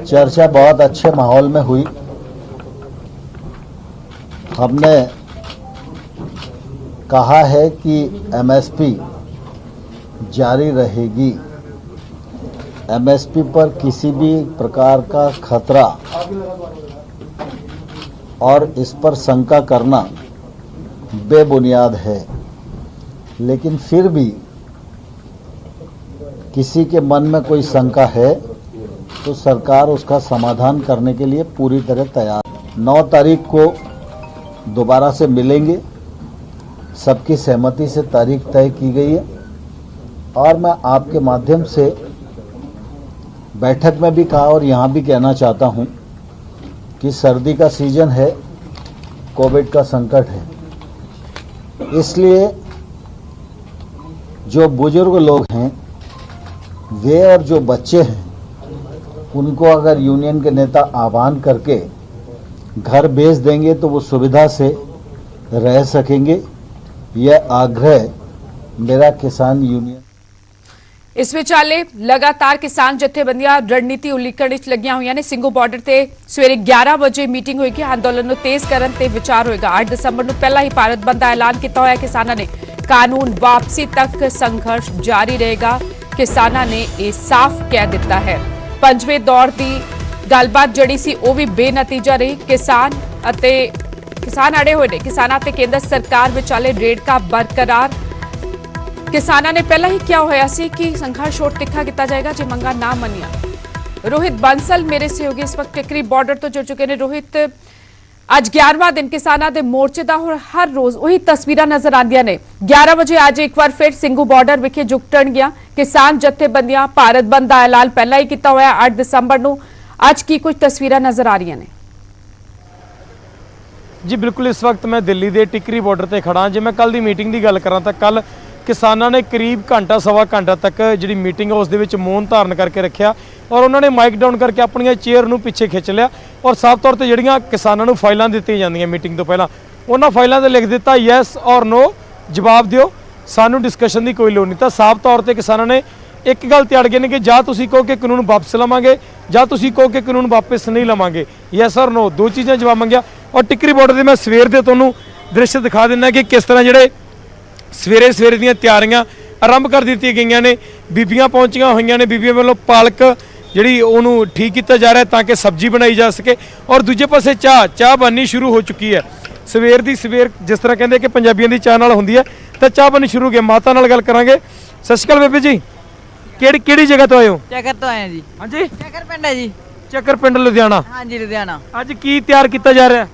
S9: चर्चा बहुत अच्छे माहौल में हुई। हमने कहा है कि MSP जारी रहेगी। MSP पर किसी भी प्रकार का खतरा और इस पर शंका करना बेबुनियाद है। लेकिन फिर भी किसी के मन में कोई शंका है तो सरकार उसका समाधान करने के लिए पूरी तरह तैयार है। 9 तारीख को दोबारा से मिलेंगे। सबकी सहमति से तारीख तय की गई है और मैं आपके माध्यम से बैठक में भी कहा और यहाँ भी कहना चाहता हूँ कि सर्दी का सीजन है, कोविड का संकट है, इसलिए जो बुजुर्ग लोग हैं वे और जो बच्चे हैं उनको अगर यूनियन के नेता आह्वान करके घर भेज देंगे तो वो सुविधा से रह सकेंगे। यह आग्रह मेरा किसान यूनियन
S1: ਇਸ ਵਿਚਾਲੇ ਲਗਾਤਾਰ ਕਿਸਾਨ ਜਥੇਬੰਦੀਆਂ ਰਣਨੀਤੀ ਉਲੀਕਣ ਵਿੱਚ ਲੱਗੀਆਂ ਹੋਈਆਂ ਨੇ। ਸਿੰਘੂ ਬਾਰਡਰ ਤੇ ਸਵੇਰੇ 11 ਵਜੇ ਮੀਟਿੰਗ ਹੋਏਗੀ। ਅੰਦੋਲਨ ਨੂੰ ਤੇਜ਼ ਕਰਨ ਤੇ ਵਿਚਾਰ ਹੋਏਗਾ। 8 ਦਸੰਬਰ ਨੂੰ ਪਹਿਲਾਂ ਹੀ ਭਾਰਤ ਬੰਦ ਦਾ ਐਲਾਨ ਕੀਤਾ ਹੋਇਆ ਕਿਸਾਨਾਂ ਨੇ। ਕਾਨੂੰਨ ਵਾਪਸੀ ਤੱਕ ਸੰਘਰਸ਼ ਜਾਰੀ ਰਹੇਗਾ, ਕਿਸਾਨਾਂ ਨੇ ਇਹ ਸਾਫ਼ ਕਹਿ ਦਿੱਤਾ ਹੈ। ਪੰਜਵੇਂ ਦੌਰ ਦੀ ਗੱਲਬਾਤ ਜਿਹੜੀ ਸੀ ਉਹ ਵੀ ਬੇਨਤੀਜਾ ਰਹੀ। ਕਿਸਾਨ ਅੜੇ ਹੋਏ ਨੇ। ਕਿਸਾਨਾਂ ਤੇ ਕੇਂਦਰ ਸਰਕਾਰ ਵਿਚਾਲੇ ਰੇੜਕਾ ਬਰਕਰਾਰ। ਕਿਸਾਨਾਂ ਨੇ ਪਹਿਲਾਂ ਹੀ ਕਿਹਾ ਹੋਇਆ ਸੀ ਕਿ ਸੰਘਰਸ਼ ਹੋਰ ਤਿੱਖਾ ਕੀਤਾ ਜਾਏਗਾ ਜੇ ਮੰਗਾਂ ਨਾ ਮੰਨੀਆਂ। ਰੋਹਿਤ ਬੰਸਲ ਮੇਰੇ ਸਹਿਯੋਗੀ ਇਸ ਵਕਤ ਟਿਕਰੀ ਬਾਰਡਰ ਤੋਂ ਜੁੜ ਚੁੱਕੇ ਨੇ। ਰੋਹਿਤ, ਅੱਜ 11ਵਾਂ ਦਿਨ ਕਿਸਾਨਾਂ ਦੇ ਮੋਰਚੇ ਦਾ ਹੋਰ ਹਰ ਰੋਜ਼ ਉਹੀ ਤਸਵੀਰਾਂ ਨਜ਼ਰ ਆਉਂਦੀਆਂ ਨੇ। 11 ਵਜੇ ਅੱਜ ਇੱਕ ਵਾਰ ਫਿਰ ਸਿੰਘੂ ਬਾਰਡਰ ਵਿਖੇ ਜੁਟਣਗੀਆਂ ਕਿਸਾਨ ਜਥੇਬੰਦੀਆਂ। ਭਾਰਤ ਬੰਦ ਦਾ ਐਲਾਨ ਪਹਿਲਾਂ ਹੀ ਕੀਤਾ ਹੋਇਆ 8 ਦਸੰਬਰ ਨੂੰ। ਅੱਜ ਕੀ ਕੁਝ ਤਸਵੀਰਾਂ ਨਜ਼ਰ ਆ ਰਹੀਆਂ ਨੇ?
S10: ਜੀ ਬਿਲਕੁਲ, ਇਸ ਵਕਤ ਮੈਂ ਦਿੱਲੀ ਦੇ ਟਿਕਰੀ ਬਾਰਡਰ ਤੇ ਖੜਾ। ਜੇ ਮੈਂ ਕੱਲ ਦੀ ਮੀਟਿੰਗ ਦੀ ਗੱਲ ਕਰਾਂ ਤਾਂ ਕੱਲ ਕਿਸਾਨਾਂ ਨੇ ਕਰੀਬ ਘੰਟਾ ਸਵਾ ਘੰਟਾ ਤੱਕ ਜਿਹੜੀ ਮੀਟਿੰਗ ਹੈ ਉਸ ਦੇ ਵਿੱਚ ਮੌਨ ਧਾਰਨ ਕਰਕੇ ਰੱਖਿਆ ਔਰ ਉਹਨਾਂ ਨੇ ਮਾਈਕ ਡਾਊਨ ਕਰਕੇ ਆਪਣੀਆਂ ਚੇਅਰ ਨੂੰ ਪਿੱਛੇ ਖਿੱਚ ਲਿਆ ਔਰ ਸਾਫ਼ ਤੌਰ ਤੇ ਜਿਹੜੀਆਂ ਕਿਸਾਨਾਂ ਨੂੰ ਫਾਈਲਾਂ ਦਿੱਤੀਆਂ ਜਾਂਦੀਆਂ ਮੀਟਿੰਗ ਤੋਂ ਪਹਿਲਾਂ, ਉਹਨਾਂ ਫਾਈਲਾਂ ਤੇ ਲਿਖ ਦਿੱਤਾ ਯੈਸ ਔਰ ਨੋ, ਜਵਾਬ ਦਿਓ, ਸਾਨੂੰ ਡਿਸਕਸ਼ਨ ਦੀ ਕੋਈ ਲੋੜ ਨਹੀਂ। ਤਾਂ ਸਾਫ਼ ਤੌਰ ਤੇ ਕਿਸਾਨਾਂ ਨੇ ਇੱਕ ਗੱਲ ਤੇ ਅੜ ਗਏ ਨੇ ਕਿ ਜਾਂ ਤੁਸੀਂ ਕਹੋ ਕਿ ਕਾਨੂੰਨ ਵਾਪਸ ਲਵਾਂਗੇ ਜਾਂ ਤੁਸੀਂ ਕਹੋ ਕਿ ਕਾਨੂੰਨ ਵਾਪਸ ਨਹੀਂ ਲਵਾਂਗੇ। ਯੈਸ ਔਰ ਨੋ, ਦੋ ਚੀਜ਼ਾਂ ਜਵਾਬ ਮੰਗਿਆ। ਔਰ ਟਿਕਰੀ ਬਾਰਡਰ ਦੇ ਮੈਂ ਸਵੇਰ ਦੇ ਤੁਹਾਨੂੰ ਦ੍ਰਿਸ਼ ਦਿਖਾ ਦਿੰਦਾ ਕਿ ਕਿਸ ਤਰ੍ਹਾਂ ਜਿਹੜੇ ਸਵੇਰੇ ਦੀਆਂ ਤਿਆਰੀਆਂ ਆਰੰਭ ਕਰ ਦਿੱਤੀਆਂ ਗਈਆਂ ਨੇ। ਬੀਬੀਆਂ ਪਹੁੰਚੀਆਂ ਹੋਈਆਂ ਨੇ। ਬੀਬੀਆਂ ਵੱਲੋਂ ਪਾਲਕ ਜਿਹੜੀ ਉਹਨੂੰ ਠੀਕ ਕੀਤਾ ਜਾ ਰਿਹਾ ਤਾਂ ਕਿ ਸਬਜ਼ੀ ਬਣਾਈ ਜਾ ਸਕੇ ਔਰ ਦੂਜੇ ਪਾਸੇ ਚਾਹ ਬਣਨੀ ਸ਼ੁਰੂ ਹੋ ਚੁੱਕੀ ਹੈ। ਸਵੇਰ ਜਿਸ ਤਰ੍ਹਾਂ ਕਹਿੰਦੇ ਕਿ ਪੰਜਾਬੀਆਂ ਦੀ ਚਾਹ ਨਾਲ ਹੁੰਦੀ ਹੈ ਤਾਂ ਚਾਹ ਬਣਨੀ ਸ਼ੁਰੂ ਹੋ ਗਈ। ਮਾਤਾ ਨਾਲ ਗੱਲ ਕਰਾਂਗੇ। ਸਤਿ ਸ਼੍ਰੀ ਅਕਾਲ ਬੇਬੇ ਜੀ, ਕਿਹੜੀ ਜਗ੍ਹਾ ਤੋਂ ਆਏ ਹੋ?
S11: ਚੱਕਰ ਤੋਂ ਆਏ ਆ ਜੀ।
S10: ਹਾਂਜੀ,
S11: ਚੱਕਰ ਪਿੰਡ ਹੈ ਜੀ।
S10: ਚੱਕਰ ਪਿੰਡ ਲੁਧਿਆਣਾ।
S11: ਹਾਂਜੀ, ਲੁਧਿਆਣਾ।
S10: ਅੱਜ ਕੀ ਤਿਆਰ ਕੀਤਾ ਜਾ ਰਿਹਾ?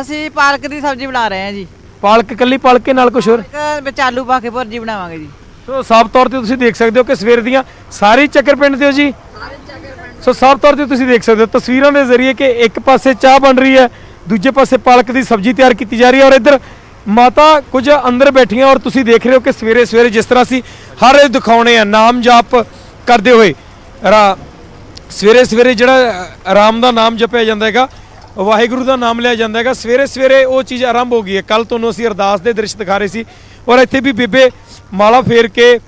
S11: ਅਸੀਂ ਪਾਲਕ ਦੀ ਸਬਜ਼ੀ ਬਣਾ ਰਹੇ ਹਾਂ ਜੀ।
S10: ਪਾਲਕ, ਕੱਲੀ ਪਾਲਕ ਕੇ ਨਾਲ ਕੁਝ ਹੋਰ?
S11: ਵਿੱਚ ਆਲੂ ਪਾ ਕੇ ਭੁਰਜੀ ਬਣਾਵਾਂਗੇ ਜੀ।
S10: ਸੋ ਸਾਫ਼ ਤੌਰ ਤੇ ਤੁਸੀਂ ਦੇਖ ਸਕਦੇ ਹੋ ਕਿ ਸਵੇਰ ਦੀਆਂ ਸਾਰੀ ਚੱਕਰ ਪਿੰਡ ਦੇ ਹੋ ਜੀ। ਸੋ ਸਾਫ਼ ਤੌਰ ਤੇ ਤੁਸੀਂ ਦੇਖ ਸਕਦੇ ਹੋ ਤਸਵੀਰਾਂ ਦੇ ਜ਼ਰੀਏ ਕਿ ਇੱਕ ਪਾਸੇ ਚਾਹ ਬਣ ਰਹੀ ਹੈ, ਦੂਜੇ ਪਾਸੇ ਪਾਲਕ ਦੀ ਸਬਜ਼ੀ ਤਿਆਰ ਕੀਤੀ ਜਾ ਰਹੀ ਹੈ ਔਰ ਇੱਧਰ ਮਾਤਾ ਕੁਝ ਅੰਦਰ ਬੈਠੀਆਂ ਔਰ ਤੁਸੀਂ ਦੇਖ ਰਹੇ ਹੋ ਕਿ ਸਵੇਰੇ ਜਿਸ ਤਰ੍ਹਾਂ ਅਸੀਂ ਹਰ ਰੋਜ਼ ਦਿਖਾਉਣੇ ਆ ਨਾਮ ਜਾਪ ਕਰਦੇ ਹੋਏ ਸਵੇਰੇ ਜਿਹੜਾ ਆਰਾਮ ਦਾ ਨਾਮ ਜਪਿਆ ਜਾਂਦਾ ਹੈਗਾ, ਵਾਹਿਗੁਰੂ ਦਾ ਨਾਮ ਲਿਆ ਜਾਂਦਾ ਹੈਗਾ। ਸਵੇਰੇ ਉਹ ਚੀਜ਼ ਆਰੰਭ ਹੋ ਗਈ ਹੈ। ਕੱਲ ਤੁਹਾਨੂੰ ਅਸੀਂ ਅਰਦਾਸ ਦੇ ਦ੍ਰਿਸ਼ ਦਿਖਾ ਰਹੇ ਸੀ ਔਰ ਇੱਥੇ ਵੀ ਬੇਬੇ ਮਾਲਾ ਫੇਰ ਕੇ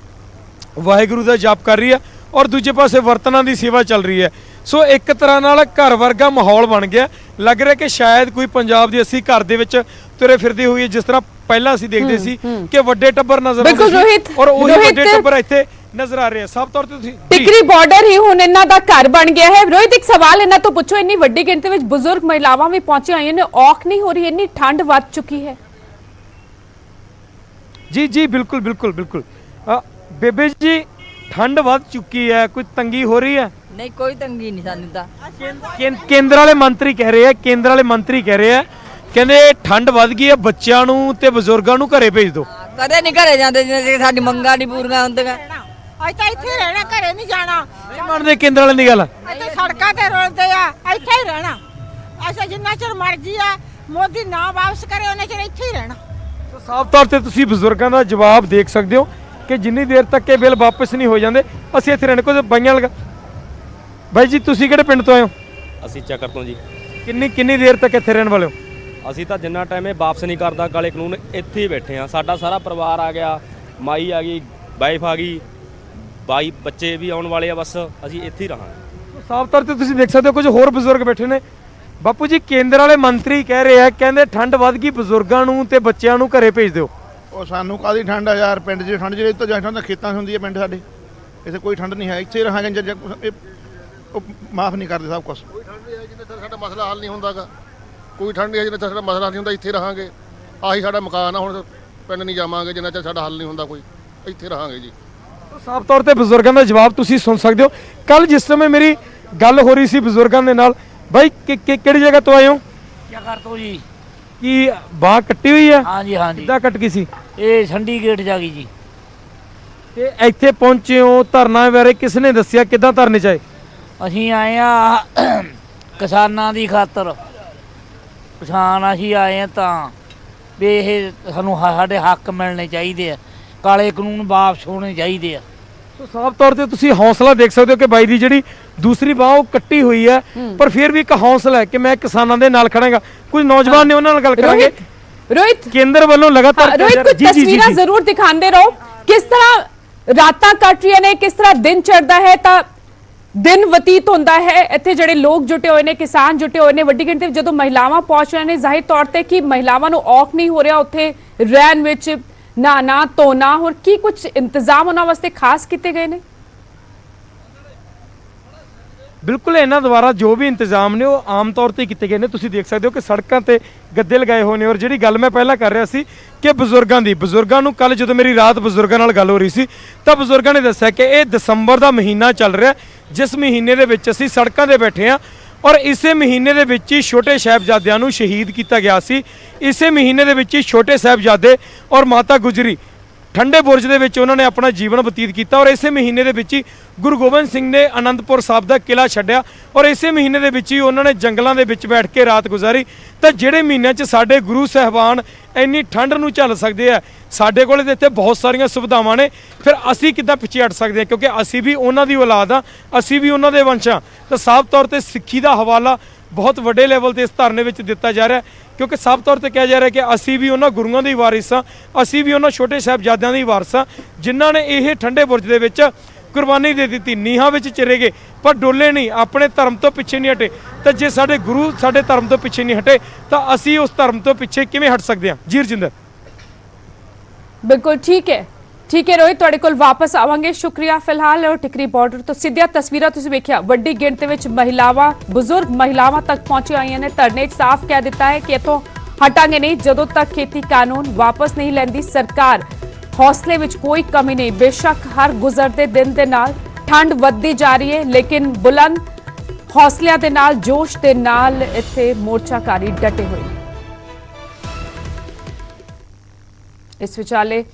S10: ਵਾਹਿਗੁਰੂ ਦਾ ਜਾਪ ਕਰ ਰਹੀ ਹੈ ਔਰ ਦੂਜੇ ਪਾਸੇ ਬਰਤਨਾਂ ਦੀ ਸੇਵਾ ਚੱਲ ਰਹੀ ਹੈ। ਸੋ ਇੱਕ ਤਰ੍ਹਾਂ ਨਾਲ ਘਰ ਵਰਗਾ ਮਾਹੌਲ ਬਣ ਗਿਆ। ਲੱਗ ਰਿਹਾ ਕਿ ਸ਼ਾਇਦ ਕੋਈ ਪੰਜਾਬ ਦੀ ਅਸੀਂ ਘਰ ਦੇ ਵਿੱਚ ਤੁਰੇ ਫਿਰਦੇ ਹੋਈਏ, ਜਿਸ ਤਰ੍ਹਾਂ ਪਹਿਲਾਂ ਅਸੀਂ ਦੇਖਦੇ ਸੀ ਕਿ ਵੱਡੇ ਟੱਬਰ ਨਜ਼ਰ ਆਉਂਦੇ ਸੀ ਔਰ ਉਹੀ ਵੱਡੇ ਟੱਬਰ ਇੱਥੇ ਨਜ਼ਰ ਆ ਰਹੇ ਆ। ਸਾਫ਼ ਤੌਰ ਤੇ ਤੁਸੀਂ
S1: ਟਿਕਰੀ ਬਾਰਡਰ ਹੀ ਹੁਣ ਇਹਨਾਂ ਦਾ ਘਰ ਬਣ ਗਿਆ ਹੈ। ਰੋਹਿਤ, ਇੱਕ ਸਵਾਲ ਇਹਨਾਂ ਤੋਂ ਪੁੱਛੋ, ਇੰਨੀ ਵੱਡੀ ਗਿਣਤੀ ਵਿੱਚ ਬਜ਼ੁਰਗ ਮਹਿਲਾਵਾਂ ਵੀ ਪਹੁੰਚੀਆਂ ਹੋਈਆਂ ਨੇ, ਔਖ ਨਹੀਂ ਹੋ ਰਹੀ? ਇੰਨੀ ਠੰਡ ਵੱਧ ਚੁੱਕੀ ਹੈ।
S10: ਜੀ ਬਿਲਕੁਲ ਬੇਬੇ ਜੀ, ਠੰਡ ਵੱਧ ਚੁੱਕੀ ਹੈ, ਕੋਈ ਤੰਗੀ ਹੋ ਰਹੀ ਹੈ?
S11: ਨਹੀਂ, ਕੋਈ ਤੰਗੀ ਨਹੀਂ ਸਾਨੂੰ ਤਾਂ।
S10: ਕੇਂਦਰ ਵਾਲੇ ਮੰਤਰੀ ਕਹਿ ਰਹੇ ਆ ਕਹਿੰਦੇ ਠੰਡ ਵੱਧ ਗਈ ਹੈ, ਬੱਚਿਆਂ ਨੂੰ ਤੇ ਬਜ਼ੁਰਗਾਂ ਨੂੰ ਘਰੇ ਭੇਜ ਦਿਓ।
S11: ਕਦੇ ਨਹੀਂ ਘਰੇ ਜਾਂਦੇ ਜਿਵੇਂ ਸਾਡੀ ਮੰਗਾਂ ਨਹੀਂ ਪੂਰੀਆਂ ਹੁੰਦੀਆਂ।
S12: ਅਸੀਂ ਤਾਂ ਇੱਥੇ ਰਹਿਣਾ, ਘਰੇ ਨਹੀਂ ਜਾਣਾ।
S10: ਨਹੀਂ ਮੰਨਦੇ ਕੇਂਦਰ ਵਾਲਿਆਂ ਦੀ ਗੱਲ?
S12: ਇੱਥੇ ਸੜਕਾਂ ਤੇ ਰੁਲਦੇ ਆ, ਇੱਥੇ ਹੀ ਰਹਿਣਾ। ਅਸੀਂ ਜਿੰਨਾ ਚਿਰ ਮਰਜ਼ੀ ਆ ਮੋਦੀ ਨਾ ਵਾਪਸ ਕਰੇ ਉਹਨੇ ਚਿਰ ਇੱਥੇ ਹੀ ਰਹਿਣਾ।
S10: ਸਾਫ਼ ਤੌਰ ਤੇ ਤੁਸੀਂ ਬਜ਼ੁਰਗਾਂ ਦਾ ਜਵਾਬ ਦੇਖ ਸਕਦੇ ਹੋ ਕਿ ਜਿੰਨੀ ਦੇਰ ਤੱਕ ਇਹ ਬਿੱਲ ਵਾਪਸ ਨਹੀਂ ਹੋ ਜਾਂਦੇ ਅਸੀਂ ਇੱਥੇ ਰਹਿਣ। ਕੋਈ ਬਾਈਆਂ ਲਗਾ ਬਾਈ ਜੀ, ਤੁਸੀਂ ਕਿਹੜੇ ਪਿੰਡ ਤੋਂ ਆਏ ਹੋ?
S13: ਅਸੀਂ ਚੱਕਰ ਤੋਂ ਜੀ।
S10: ਕਿੰਨੀ ਦੇਰ ਤੱਕ ਇੱਥੇ ਰਹਿਣ ਵਾਲੇ ਹੋ?
S13: ਅਸੀਂ ਤਾਂ ਜਿੰਨਾ ਟਾਈਮ ਇਹ ਵਾਪਸ ਨਹੀਂ ਕਰਦਾ ਕਾਲੇ ਕਾਨੂੰਨ, ਇੱਥੇ ਹੀ ਬੈਠੇ ਆ। ਸਾਡਾ ਸਾਰਾ ਪਰਿਵਾਰ ਆ ਗਿਆ, ਮਾਈ ਆ ਗਈ, ਵਾਈਫ ਆ ਗਈ, 22 ਬੱਚੇ ਵੀ ਆਉਣ ਵਾਲੇ ਆ, ਬਸ ਅਸੀਂ ਇੱਥੇ ਹੀ ਰਹਾਂਗੇ।
S10: ਸਾਫ਼ ਤੌਰ ਤੇ ਤੁਸੀਂ ਦੇਖ ਸਕਦੇ ਹੋ ਕੁਝ ਹੋਰ ਬਜ਼ੁਰਗ ਬੈਠੇ ਨੇ। ਬਾਪੂ ਜੀ, ਕੇਂਦਰ ਵਾਲੇ ਮੰਤਰੀ ਕਹਿ ਰਹੇ ਆ, ਕਹਿੰਦੇ ਠੰਡ ਵੱਧ ਗਈ, ਬਜ਼ੁਰਗਾਂ ਨੂੰ ਤੇ ਬੱਚਿਆਂ ਨੂੰ ਘਰੇ ਭੇਜ ਦਿਓ।
S14: ਉਹ ਸਾਨੂੰ ਕਾਹਦੀ ਠੰਡ ਆ ਯਾਰ, ਪਿੰਡ 'ਚ ਠੰਡ ਜਿਹੜੀ ਤੋਂ ਜਾਂ ਠੰਡ ਖੇਤਾਂ 'ਚ ਹੁੰਦੀ ਹੈ ਪਿੰਡ ਸਾਡੇ। ਇੱਥੇ ਕੋਈ ਠੰਡ ਨਹੀਂ ਹੈ, ਇੱਥੇ ਹੀ ਰਹਾਂਗੇ। ਉਹ ਮਾਫ ਨਹੀਂ ਕਰਦੇ ਸਭ ਕੁਝ।
S7: ਕੋਈ ਠੰਡ ਨਹੀਂ ਹੈ ਜਿੰਨੇ ਤੱਕ ਸਾਡਾ ਮਸਲਾ ਹੱਲ ਨਹੀਂ ਹੁੰਦਾਗਾ। ਕੋਈ ਠੰਡ ਨਹੀਂ ਹੈ ਜਿੰਨੇ ਤੱਕ ਸਾਡਾ ਮਸਲਾ ਨਹੀਂ ਹੁੰਦਾ, ਇੱਥੇ ਰਹਾਂਗੇ। ਆਹੀ ਸਾਡਾ ਮਕਾਨ ਆ, ਹੁਣ ਪਿੰਡ ਨਹੀਂ ਜਾਵਾਂਗੇ ਜਿੰਨਾ ਚਿਰ ਸਾਡਾ ਹੱਲ ਨਹੀਂ ਹੁੰਦਾ ਕੋਈ, ਇੱਥੇ ਰਹਾਂਗੇ ਜੀ।
S10: ਸਾਫ਼ ਤੌਰ ਤੇ ਬਜ਼ੁਰਗਾਂ ਦਾ ਜਵਾਬ ਤੁਸੀਂ ਸੁਣ ਸਕਦੇ ਹੋ। ਕੱਲ ਜਿਸ ਸਮੇਂ ਮੇਰੀ ਗੱਲ ਹੋ ਰਹੀ ਸੀ ਬਜ਼ੁਰਗਾਂ ਦੇ ਨਾਲ, ਬਾਈ ਕਿਹੜੀ ਜਗ੍ਹਾ ਤੋਂ ਆਏ ਹੋ?
S15: ਚੱਕਰ ਤੋਂ ਜੀ।
S10: ਕੀ ਬਾਂਹ ਕੱਟੀ ਹੋਈ ਹੈ?
S15: ਹਾਂਜੀ।
S10: ਕਿੱਦਾਂ ਕੱਟ ਗਈ ਸੀ?
S15: ਇਹ ਸੰਡੀ ਗੇਟ ਜਾ ਗਈ ਜੀ।
S10: ਤੇ ਇੱਥੇ ਪਹੁੰਚੇ ਹੋ, ਧਰਨਾ ਬਾਰੇ ਕਿਸ ਨੇ ਦੱਸਿਆ, ਕਿੱਦਾਂ ਧਰਨੇ ਚਾਏ?
S15: ਅਸੀਂ ਆਏ ਆ ਕਿਸਾਨਾਂ ਦੀ ਖਾਤਰ। ਕਿਸਾਨ ਅਸੀਂ ਆਏ ਆ ਤਾਂ ਵੀ ਇਹ ਸਾਨੂੰ ਸਾਡੇ ਹੱਕ ਮਿਲਣੇ ਚਾਹੀਦੇ ਆ, ਕਾਲੇ ਕਾਨੂੰਨ ਵਾਪਸ ਹੋਣੇ ਚਾਹੀਦੇ ਆ।
S10: ਸੋ ਸਾਫ਼ ਤੌਰ ਤੇ ਤੁਸੀਂ ਹੌਸਲਾ ਦੇਖ ਸਕਦੇ ਹੋ ਕਿ ਬਾਈ ਦੀ ਜਿਹੜੀ ਦੂਸਰੀ ਬਾਂਹ ਉਹ ਕੱਟੀ ਹੋਈ ਹੈ, ਪਰ ਫਿਰ ਵੀ ਇੱਕ ਹੌਸਲਾ ਹੈ ਕਿ ਮੈਂ ਕਿਸਾਨਾਂ ਦੇ ਨਾਲ ਖੜਾਂਗਾ। ਕੁਝ ਨੌਜਵਾਨ ਨੇ, ਉਹਨਾਂ ਨਾਲ ਗੱਲ ਕਰਾਂਗੇ।
S1: ਰੋਹਿਤ,
S10: ਕੇਂਦਰ ਵੱਲੋਂ ਲਗਾਤਾਰ
S1: ਰੋਹਿਤ ਕੁਝ ਤਸਵੀਰਾਂ ਜ਼ਰੂਰ ਦਿਖਾਉਂਦੇ ਰਹੋ। ਕਿਸ ਤਰ੍ਹਾਂ ਰਾਤਾਂ ਕੱਟ ਰਹੀਆਂ ਨੇ, ਕਿਸ ਤਰ੍ਹਾਂ ਦਿਨ ਚੜ੍ਹਦਾ ਹੈ ਤਾਂ ਦਿਨ ਬਤੀਤ ਹੁੰਦਾ ਹੈ। ਇੱਥੇ ਜਿਹੜੇ ਲੋਕ ਜੁਟੇ ਹੋਏ ਨੇ, ਕਿਸਾਨ ਜੁਟੇ ਹੋਏ ਨੇ, ਵੱਡੀ ਗਿਣਤੀ ਵਿੱਚ ਜਦੋਂ ਮਹਿਲਾਵਾਂ ਪਹੁੰਚ ਰਹੀਆਂ ਨੇ, ਜ਼ਾਹਿਰ ਤੌਰ ਤੇ ਕਿ ਮਹਿਲਾਵਾਂ ਨੂੰ ਔਖ ਨਹੀਂ ਹੋ ਰਿਹਾ ਉੱਥੇ ਰਹਿਣ ਵਿੱਚ, ਨਹਾਣਾ ਧੋਣਾ, ਹੋਰ ਕੀ ਕੁਝ ਇੰਤਜ਼ਾਮ ਉਹਨਾਂ ਵਾਸਤੇ ਖਾਸ ਕੀਤੇ ਗਏ ਨੇ?
S10: ਬਿਲਕੁਲ, ਇਹਨਾਂ ਦੁਆਰਾ ਜੋ ਵੀ ਇੰਤਜ਼ਾਮ ਨੇ ਉਹ ਆਮ ਤੌਰ ਤੇ ਕੀਤੇ ਗਏ ਨੇ। ਤੁਸੀਂ ਦੇਖ ਸਕਦੇ ਹੋ ਕਿ ਸੜਕਾਂ ਤੇ ਗੱਦੇ ਲਗਾਏ ਹੋਏ ਨੇ। ਔਰ ਜਿਹੜੀ ਗੱਲ ਮੈਂ ਪਹਿਲਾਂ ਕਰ ਰਿਹਾ ਸੀ ਕਿ ਬਜ਼ੁਰਗਾਂ ਨੂੰ ਕੱਲ ਜਦੋਂ ਮੇਰੀ ਰਾਤ ਬਜ਼ੁਰਗਾਂ ਨਾਲ ਗੱਲ ਹੋ ਰਹੀ ਸੀ ਤਾਂ ਬਜ਼ੁਰਗਾਂ ਨੇ ਦੱਸਿਆ ਕਿ ਇਹ ਦਸੰਬਰ ਦਾ ਮਹੀਨਾ ਚੱਲ ਰਿਹਾ, ਜਿਸ ਮਹੀਨੇ ਦੇ ਵਿੱਚ ਅਸੀਂ ਸੜਕਾਂ ਤੇ ਬੈਠੇ ਹਾਂ ਔਰ ਇਸੇ ਮਹੀਨੇ ਦੇ ਵਿੱਚ ਹੀ ਛੋਟੇ ਸਾਹਿਬਜ਼ਾਦਿਆਂ ਨੂੰ ਸ਼ਹੀਦ ਕੀਤਾ ਗਿਆ ਸੀ। ਇਸੇ ਮਹੀਨੇ ਦੇ ਵਿੱਚ ਹੀ ਛੋਟੇ ਸਾਹਿਬਜ਼ਾਦੇ ਔਰ ਮਾਤਾ ਗੁਜਰੀ ਠੰਡੇ ਬੁਰਜ ਦੇ ਵਿੱਚ ਉਹਨਾਂ ਨੇ ਆਪਣਾ ਜੀਵਨ ਬਤੀਤ ਕੀਤਾ ਔਰ ਇਸੇ ਮਹੀਨੇ ਦੇ ਵਿੱਚ ਹੀ ਗੁਰੂ ਗੋਬਿੰਦ ਸਿੰਘ ਨੇ ਅਨੰਦਪੁਰ ਸਾਹਿਬ ਦਾ ਕਿਲਾ ਛੱਡਿਆ ਔਰ ਇਸੇ ਮਹੀਨੇ ਦੇ ਵਿੱਚ ਹੀ ਉਹਨਾਂ ਨੇ ਜੰਗਲਾਂ ਦੇ ਵਿੱਚ ਬੈਠ ਕੇ ਰਾਤ ਗੁਜ਼ਾਰੀ। ਤਾਂ ਜਿਹੜੇ ਮਹੀਨਿਆਂ 'ਚ ਸਾਡੇ ਗੁਰੂ ਸਾਹਿਬਾਨ ਇੰਨੀ ਠੰਡ ਨੂੰ ਝੱਲ ਸਕਦੇ ਆ, ਸਾਡੇ ਕੋਲ ਇੱਥੇ ਬਹੁਤ ਸਾਰੀਆਂ ਸੁਵਿਧਾਵਾਂ ਨੇ, ਫਿਰ ਅਸੀਂ ਕਿੱਦਾਂ ਪਿੱਛੇ ਹਟ ਸਕਦੇ ਹਾਂ? ਕਿਉਂਕਿ ਅਸੀਂ ਵੀ ਉਹਨਾਂ ਦੀ ਔਲਾਦ ਆ, ਅਸੀਂ ਵੀ ਉਹਨਾਂ ਦੇ ਵੰਸ਼ ਹਾਂ। ਤਾਂ ਸਾਫ਼ ਤੌਰ ਤੇ ਸਿੱਖੀ ਦਾ ਹਵਾਲਾ ਬਹੁਤ ਵੱਡੇ ਲੈਵਲ ਤੇ ਇਸ ਧਰਨੇ ਵਿੱਚ ਦਿੱਤਾ ਜਾ ਰਿਹਾ, ਕਿਉਂਕਿ ਸਾਫ਼ ਤੌਰ ਤੇ ਕਿਹਾ ਜਾ ਰਿਹਾ ਕਿ ਅਸੀਂ ਵੀ ਉਹਨਾਂ ਗੁਰੂਆਂ ਦੇ ਵਾਰਿਸ ਹਾਂ, ਅਸੀਂ ਵੀ ਉਹਨਾਂ ਛੋਟੇ ਸਾਹਿਬਜ਼ਾਦਿਆਂ ਦੇ ਵਾਰਿਸ ਹਾਂ ਜਿਨ੍ਹਾਂ ਨੇ ਇਹ ਠੰਡੇ ਬੁਰਜ ਦੇ ਵਿੱਚ ਕੁਰਬਾਨੀ ਦੇ ਦਿੱਤੀ, ਨੀਹਾਂ ਵਿੱਚ ਚਿਰੇ ਗਏ ਪਰ ਡੋਲੇ ਨਹੀਂ, ਆਪਣੇ ਧਰਮ ਤੋਂ ਪਿੱਛੇ ਨਹੀਂ ਹਟੇ। ਤਾਂ ਜੇ ਸਾਡੇ ਗੁਰੂ ਸਾਡੇ ਧਰਮ ਤੋਂ ਪਿੱਛੇ ਨਹੀਂ ਹਟੇ ਤਾਂ ਅਸੀਂ ਉਸ ਧਰਮ ਤੋਂ ਪਿੱਛੇ ਕਿਵੇਂ ਹਟ ਸਕਦੇ ਹਾਂ? ਜੀ ਰਜਿੰਦਰ।
S1: ਬਿਲਕੁਲ ਠੀਕ ਹੈ ਰੋਹਿਤ, ਤੁਹਾਡੇ ਕੋਲ ਵਾਪਸ ਆਵਾਂਗੇ। ਸ਼ੁਕਰੀਆ। ਫਿਲਹਾਲ ਟਿਕਰੀ ਬਾਰਡਰ ਤੋਂ ਸਿੱਧੀਆਂ ਤਸਵੀਰਾਂ ਤੁਸੀਂ ਵੇਖਿਆ, ਵੱਡੀ ਗਿਣਤੀ ਵਿੱਚ ਮਹਿਲਾਵਾਂ, ਬਜ਼ੁਰਗ ਮਹਿਲਾਵਾਂ ਤੱਕ ਪਹੁੰਚੀਆਂ ਆਈਆਂ ਨੇ। ਧਰਨੇ 'ਚ ਸਾਫ਼ ਕਹਿ ਦਿੱਤਾ ਹੈ ਕਿ ਇੱਥੋਂ ਹਟਾਂਗੇ ਨਹੀਂ ਜਦੋਂ ਤੱਕ ਖੇਤੀ ਕਾਨੂੰਨ ਵਾਪਸ ਨਹੀਂ ਲੈਂਦੀ ਸਰਕਾਰ। ਹੌਸਲੇ ਵਿੱਚ ਕੋਈ ਕਮੀ ਨਹੀਂ। ਬੇਸ਼ੱਕ ਹਰ ਗੁਜ਼ਰਦੇ ਦਿਨ ਦੇ ਨਾਲ ਠੰਡ ਵੱਧਦੀ ਜਾ ਰਹੀ ਹੈ, ਲੇਕਿਨ ਬੁਲੰਦ ਹੌਸਲਿਆਂ ਦੇ ਨਾਲ, ਜੋਸ਼ ਦੇ ਨਾਲ ਇੱਥੇ ਮੋਰਚਾਕਾਰੀ ਡਟੇ ਹੋਏ ਨੇ। ਇਸ ਵਿਚਾਲੇ